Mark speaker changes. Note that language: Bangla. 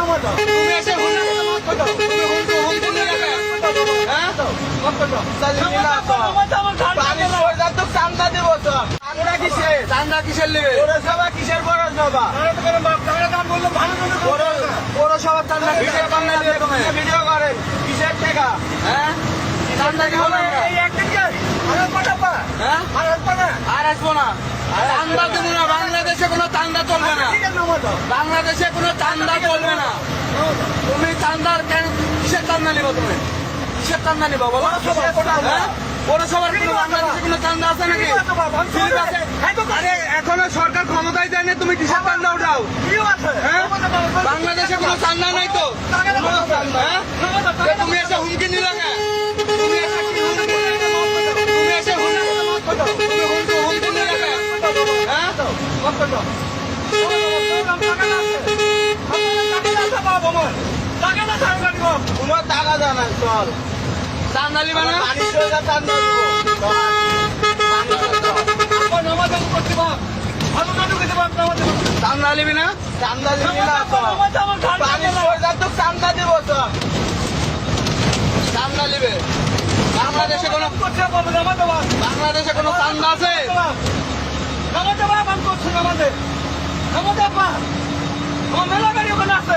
Speaker 1: তুমি এসে চান্দা কিসের নেবে?
Speaker 2: কিসের পৌরসভা? পৌরসভার চান্দা ভিডিও করেন কিসের টাকা?
Speaker 1: হ্যাঁ চান্দা কি হবে? হ্যাঁ আর আসবো না, চান্দা দেবো না। বাংলাদেশে কোনো চান্দা চলবে না, বাংলাদেশে কোনো চান্দা চলবে না। তুমি চান্দার কেন কিসের চান্দা নিবো? তুমি কিসের চান্দা নিবো বলো? হ্যাঁ? পৌরসভার কোনো বাংলাদেশে কোনো চান্দা আছে নাকি? ঠিক আছে, আরে এখনো সরকার ক্ষমতায় দেয়নি, তুমি কিসের চান্দা উঠাও? হ্যাঁ? বাংলাদেশে কোনো চান্দা নাই তো। হ্যাঁ? তুমি এসে হুমকি নিলে না? তুমি এসে কি হুমকি নিলে? তুমি এসে হুমকি নিলে না? হ্যাঁ?
Speaker 2: তোমার টাকা জানা চল
Speaker 1: চান্দা নিবে না? চান্দা নিবি না?
Speaker 2: চান্দা দিবি না চান্দা দিব তো
Speaker 1: চান্দা নিবে। বাংলাদেশে কোনো চান্দা আছে?
Speaker 2: আমাদের মেলা গাড়ি ওখানে আছে।